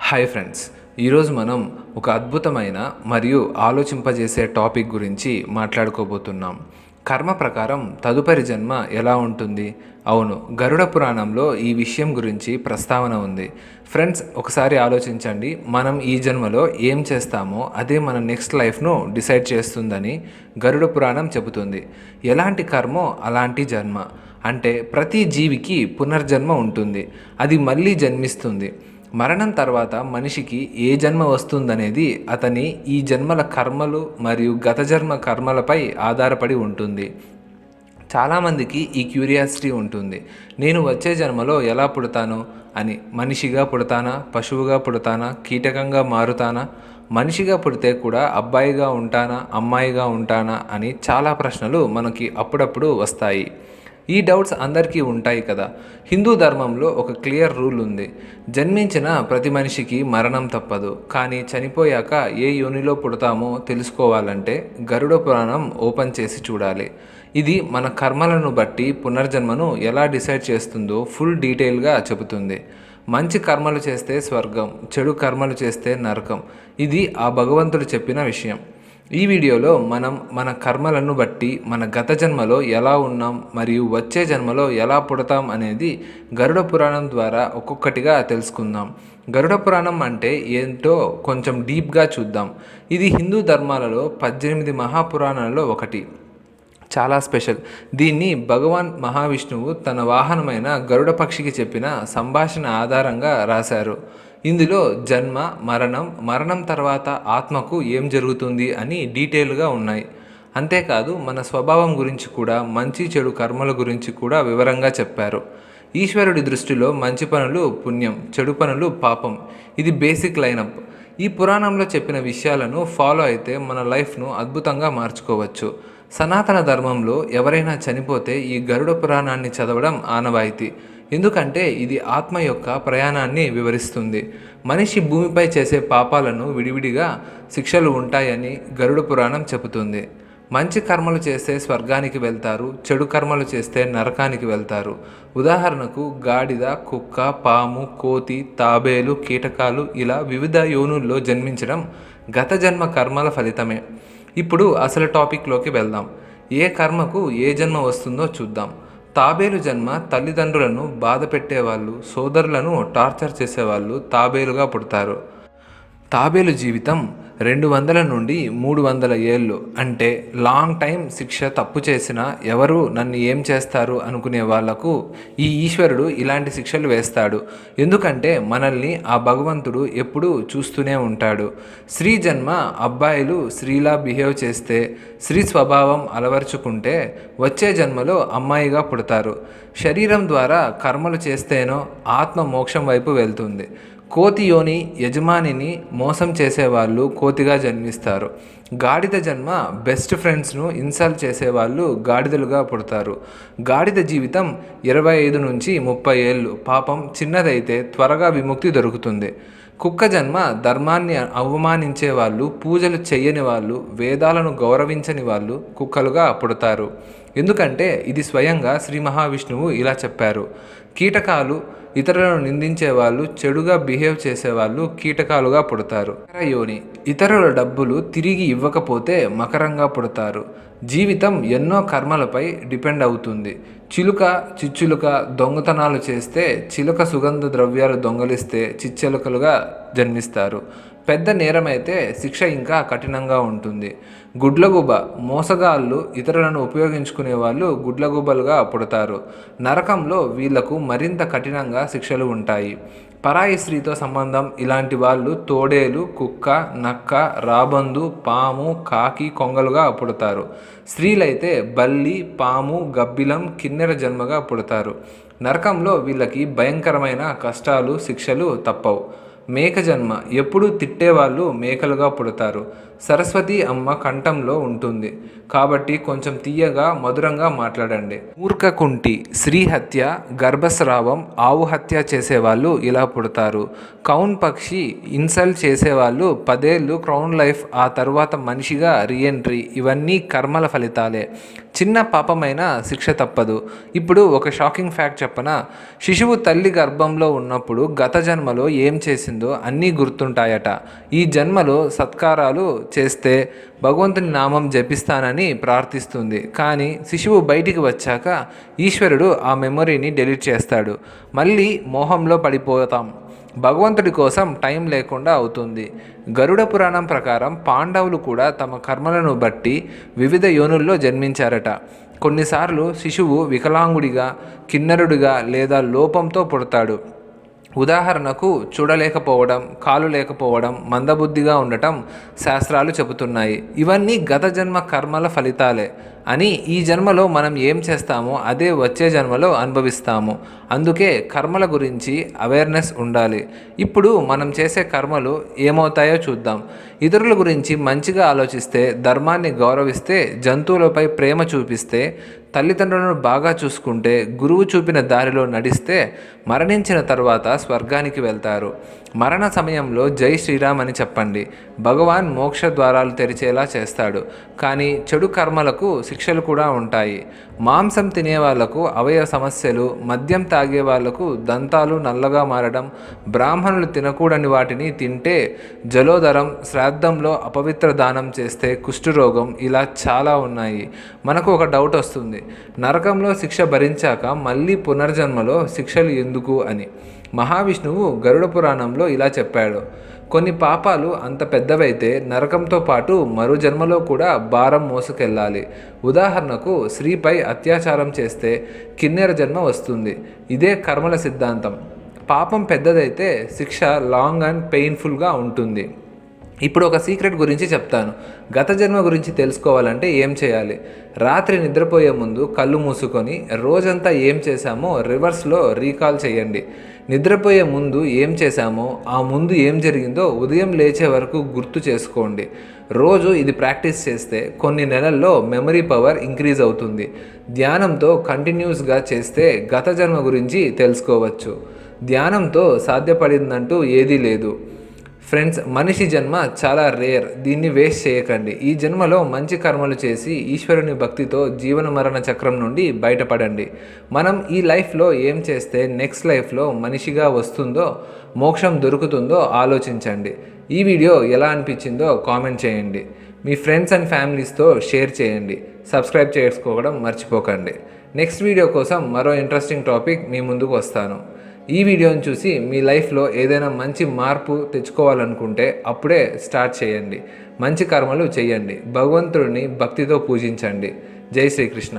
Hi friends, ఈరోజు మనం ఒక అద్భుతమైన మరియు ఆలోచింపజేసే టాపిక్ గురించి మాట్లాడుకోబోతున్నాం. కర్మ ప్రకారం తదుపరి జన్మ ఎలా ఉంటుంది? అవును, గరుడ పురాణంలో ఈ విషయం గురించి ప్రస్తావన ఉంది. ఫ్రెండ్స్, ఒకసారి ఆలోచించండి. మనం ఈ జన్మలో ఏం చేస్తామో అదే మన నెక్స్ట్ లైఫ్ను డిసైడ్ చేస్తుందని గరుడ పురాణం చెబుతుంది. ఎలాంటి కర్మో అలాంటి జన్మ. అంటే ప్రతి జీవికి పునర్జన్మ ఉంటుంది. అది మళ్ళీ జన్మిస్తుంది. మరణం తర్వాత మనిషికి ఏ జన్మ వస్తుందనేది అతని ఈ జన్మల కర్మలు మరియు గత జన్మ కర్మలపై ఆధారపడి ఉంటుంది. చాలామందికి ఈ క్యూరియాసిటీ ఉంటుంది. నేను వచ్చే జన్మలో ఎలా పుడతాను అని. మనిషిగా పుడతానా, పశువుగా పుడతానా, కీటకంగా మారుతానా, మనిషిగా పుడితే కూడా అబ్బాయిగా ఉంటానా, అమ్మాయిగా ఉంటానా అని చాలా ప్రశ్నలు మనకి అప్పుడప్పుడు వస్తాయి. ఈ డౌట్స్ అందరికీ ఉంటాయి కదా. హిందూ ధర్మంలో ఒక క్లియర్ రూల్ ఉంది. జన్మించిన ప్రతి మనిషికి మరణం తప్పదు. కానీ చనిపోయాక ఏ యోనిలో పుడతామో తెలుసుకోవాలంటే గరుడ పురాణం ఓపెన్ చేసి చూడాలి. ఇది మన కర్మలను బట్టి పునర్జన్మను ఎలా డిసైడ్ చేస్తుందో ఫుల్ డీటెయిల్గా చెబుతుంది. మంచి కర్మలు చేస్తే స్వర్గం, చెడు కర్మలు చేస్తే నరకం. ఇది ఆ భగవంతుడు చెప్పిన విషయం. ఈ వీడియోలో మనం మన కర్మలను బట్టి మన గత జన్మలో ఎలా ఉన్నాం మరియు వచ్చే జన్మలో ఎలా పుడతాం అనేది గరుడ పురాణం ద్వారా ఒక్కొక్కటిగా తెలుసుకుందాం. గరుడ పురాణం అంటే ఏంటో కొంచెం డీప్గా చూద్దాం. ఇది హిందూ ధర్మాలలో 18 మహాపురాణాలలో ఒకటి. చాలా స్పెషల్. దీన్ని భగవాన్ మహావిష్ణువు తన వాహనమైన గరుడ పక్షికి చెప్పిన సంభాషణ ఆధారంగా రాశారు. ఇందులో జన్మ, మరణం తర్వాత ఆత్మకు ఏం జరుగుతుంది అని డీటెయిల్గా ఉన్నాయి. అంతేకాదు మన స్వభావం గురించి కూడా, మంచి చెడు కర్మల గురించి కూడా వివరంగా చెప్పారు. ఈశ్వరుడి దృష్టిలో మంచి పనులు పుణ్యం, చెడు పనులు పాపం. ఇది బేసిక్ లైనప్. ఈ పురాణంలో చెప్పిన విషయాలను ఫాలో అయితే మన లైఫ్ను అద్భుతంగా మార్చుకోవచ్చు. సనాతన ధర్మంలో ఎవరైనా చనిపోతే ఈ గరుడ పురాణాన్ని చదవడం ఆనవాయితీ. ఎందుకంటే ఇది ఆత్మ యొక్క ప్రయాణాన్ని వివరిస్తుంది. మనిషి భూమిపై చేసే పాపాలను విడివిడిగా శిక్షలు ఉంటాయని గరుడ పురాణం చెబుతుంది. మంచి కర్మలు చేస్తే స్వర్గానికి వెళ్తారు, చెడు కర్మలు చేస్తే నరకానికి వెళ్తారు. ఉదాహరణకు గాడిద, కుక్క, పాము, కోతి, తాబేలు, కీటకాలు ఇలా వివిధ యోనుల్లో జన్మించడం గత జన్మ కర్మల ఫలితమే. ఇప్పుడు అసలు టాపిక్లోకి వెళ్దాం. ఏ కర్మకు ఏ జన్మ వస్తుందో చూద్దాం. తాబేలు జన్మ తల్లిదండ్రులను బాధ పెట్టేవాళ్ళు, సోదరులను టార్చర్ చేసేవాళ్ళు తాబేలుగా పుడతారు. తాబేలు జీవితం 200 నుండి 300 ఏళ్ళు. అంటే లాంగ్ టైం. శిక్ష. తప్పు చేసినా ఎవరు నన్ను ఏం చేస్తారు అనుకునే వాళ్లకు ఈ ఈశ్వరుడు ఇలాంటి శిక్షలు వేస్తాడు. ఎందుకంటే మనల్ని ఆ భగవంతుడు ఎప్పుడూ చూస్తూనే ఉంటాడు. స్త్రీ జన్మ అబ్బాయిలు స్త్రీలా బిహేవ్ చేస్తే, స్త్రీ స్వభావం అలవర్చుకుంటే వచ్చే జన్మలో అమ్మాయిగా పుడతారు. శరీరం ద్వారా కర్మలు చేస్తేనో ఆత్మ మోక్షం వైపు వెళ్తుంది. కోతి యోని యజమానిని మోసం చేసేవాళ్ళు కోతిగా జన్మిస్తారు. గాడిద జన్మ బెస్ట్ ఫ్రెండ్స్ను ఇన్సల్ట్ చేసేవాళ్ళు గాడిదలుగా పుడతారు. గాడిద జీవితం 25 నుంచి 30 ఏళ్ళు. పాపం చిన్నదైతే త్వరగా విముక్తి దొరుకుతుంది. కుక్క జన్మ ధర్మాన్ని అవమానించే వాళ్ళు, పూజలు చెయ్యని వాళ్ళు, వేదాలను గౌరవించని వాళ్ళు కుక్కలుగా పుడతారు. ఎందుకంటే ఇది స్వయంగా శ్రీ మహావిష్ణువు ఇలా చెప్పారు. కీటకాలు ఇతరులను నిందించేవాళ్ళు, చెడుగా బిహేవ్ చేసేవాళ్ళు కీటకాలుగా పుడతారు. యోని ఇతరుల డబ్బులు తిరిగి ఇవ్వకపోతే మకరంగా పుడతారు. జీవితం ఎన్నో కర్మలపై డిపెండ్ అవుతుంది. చిలుక, చిచ్చులుక దొంగతనాలు చేస్తే, చిలుక సుగంధ ద్రవ్యాలు దొంగలిస్తే చిచ్చెలుకలుగా జన్మిస్తారు. పెద్ద నేరమైతే శిక్ష ఇంకా కఠినంగా ఉంటుంది. గుడ్లగూబ మోసగాళ్ళు ఇతరులను ఉపయోగించుకునే వాళ్ళు గుడ్లగూబలుగా పుడతారు. నరకంలో వీళ్లకు మరింత కఠినంగా శిక్షలు ఉంటాయి. పరాయి స్త్రీతో సంబంధం ఇలాంటి వాళ్ళు తోడేలు, కుక్క, నక్క, రాబందు, పాము, కాకి, కొంగలుగా పుడతారు. స్త్రీలైతే బల్లి, పాము, గబ్బిలం, కిన్నెర జన్మగా పుడతారు. నరకంలో వీళ్ళకి భయంకరమైన కష్టాలు, శిక్షలు తప్పవు. మేక జన్మ ఎప్పుడూ తిట్టేవాళ్ళు మేకలుగా పుడతారు. సరస్వతి అమ్మ కంఠంలో ఉంటుంది కాబట్టి కొంచెం తీయగా మధురంగా మాట్లాడండి. మూర్ఖకుంటి, స్త్రీ హత్య, గర్భస్రావం, ఆవు హత్య చేసేవాళ్ళు ఇలా పుడతారు. కౌన్ పక్షి ఇన్సల్ట్ చేసేవాళ్ళు 10 ఏళ్ళు క్రౌన్ లైఫ్, ఆ తర్వాత మనిషిగా రీఎంట్రీ. ఇవన్నీ కర్మల ఫలితాలే. చిన్న పాపమైన శిక్ష తప్పదు. ఇప్పుడు ఒక షాకింగ్ ఫ్యాక్ట్ చెప్పనా? శిశువు తల్లి గర్భంలో ఉన్నప్పుడు గత జన్మలో ఏం చేసిందో అన్నీ గుర్తుంటాయట. ఈ జన్మలో సత్కారాలు చేస్తే భగవంతుని నామం జపిస్తానని ప్రార్థిస్తుంది. కానీ శిశువు బయటికి వచ్చాక ఈశ్వరుడు ఆ మెమొరీని డిలీట్ చేస్తాడు. మళ్ళీ మోహంలో పడిపోతాం. భగవంతుడి కోసం టైం లేకుండా అవుతుంది. గరుడ పురాణం ప్రకారం పాండవులు కూడా తమ కర్మలను బట్టి వివిధ యోనుల్లో జన్మించారట. కొన్నిసార్లు శిశువు వికలాంగుడిగా, కిన్నరుడిగా లేదా లోపంతో పుడతాడు. ఉదాహరణకు చూడలేకపోవడం, కాలు లేకపోవడం, మందబుద్ధిగా ఉండటం శాస్త్రాలు చెబుతున్నాయి. ఇవన్నీ గత జన్మ కర్మల ఫలితాలే అని, ఈ జన్మలో మనం ఏం చేస్తామో అదే వచ్చే జన్మలో అనుభవిస్తాము. అందుకే కర్మల గురించి అవేర్నెస్ ఉండాలి. ఇప్పుడు మనం చేసే కర్మలు ఏమవుతాయో చూద్దాం. ఇతరుల గురించి మంచిగా ఆలోచిస్తే, ధర్మాన్ని గౌరవిస్తే, జంతువులపై ప్రేమ చూపిస్తే, తల్లిదండ్రులను బాగా చూసుకుంటే, గురువు చూపిన దారిలో నడిస్తే మరణించిన తర్వాత స్వర్గానికి వెళ్తారు. మరణ సమయంలో జై శ్రీరామ్ అని చెప్పండి. భగవాన్ మోక్ష ద్వారాలు తెరిచేలా చేస్తాడు. కానీ చెడు కర్మలకు శిక్షలు కూడా ఉంటాయి. మాంసం తినే వాళ్లకు అవయవ సమస్యలు, మద్యం తాగే వాళ్లకు దంతాలు నల్లగా మారడం, బ్రాహ్మణులు తినకూడని వాటిని తింటే జలోదరం, శ్రాద్ధంలో అపవిత్ర దానం చేస్తే కుష్ఠరోగం, ఇలా చాలా ఉన్నాయి. మనకు ఒక డౌట్ వస్తుంది, నరకంలో శిక్ష భరించాక మళ్ళీ పునర్జన్మలో శిక్షలు ఎందుకు అని. మహావిష్ణువు గరుడ పురాణంలో ఇలా చెప్పాడు. కొన్ని పాపాలు అంత పెద్దవైతే నరకంతో పాటు మరో జన్మలో కూడా భారం మోసుకెళ్ళాలి. ఉదాహరణకు స్త్రీపై అత్యాచారం చేస్తే కిన్నెర జన్మ వస్తుంది. ఇదే కర్మల సిద్ధాంతం. పాపం పెద్దదైతే శిక్ష లాంగ్ అండ్ పెయిన్ఫుల్గా ఉంటుంది. ఇప్పుడు ఒక సీక్రెట్ గురించి చెప్తాను. గత జన్మ గురించి తెలుసుకోవాలంటే ఏం చేయాలి? రాత్రి నిద్రపోయే ముందు కళ్ళు మూసుకొని రోజంతా ఏం చేశామో రివర్స్లో రీకాల్ చేయండి. నిద్రపోయే ముందు ఏం చేశామో, ఆ ముందు ఏం జరిగిందో ఉదయం లేచే వరకు గుర్తు చేసుకోండి. రోజు ఇది ప్రాక్టీస్ చేస్తే కొన్ని నెలల్లో మెమరీ పవర్ ఇంక్రీజ్ అవుతుంది. ధ్యానంతో కంటిన్యూస్గా చేస్తే గత జన్మ గురించి తెలుసుకోవచ్చు. ధ్యానంతో సాధ్యపడిందంటూ ఏదీ లేదు. ఫ్రెండ్స్, మనిషి జన్మ చాలా రేర్. దీన్ని వేస్ట్ చేయకండి. ఈ జన్మలో మంచి కర్మలు చేసి ఈశ్వరుని భక్తితో జీవన మరణ చక్రం నుండి బయటపడండి. మనం ఈ లైఫ్లో ఏం చేస్తే నెక్స్ట్ లైఫ్లో మనిషిగా వస్తుందో, మోక్షం దొరుకుతుందో ఆలోచించండి. ఈ వీడియో ఎలా అనిపించిందో కామెంట్ చేయండి. మీ ఫ్రెండ్స్ అండ్ ఫ్యామిలీస్తో షేర్ చేయండి. సబ్స్క్రైబ్ చేసుకోవడం మర్చిపోకండి. నెక్స్ట్ వీడియో కోసం మరో ఇంట్రెస్టింగ్ టాపిక్ మీ ముందుకు వస్తాను. ఈ వీడియోని చూసి మీ లైఫ్లో ఏదైనా మంచి మార్పు తెచ్చుకోవాలనుకుంటే అప్పుడే స్టార్ట్ చేయండి. మంచి కర్మలు చేయండి. భగవంతుడిని భక్తితో పూజించండి. జై శ్రీకృష్ణ.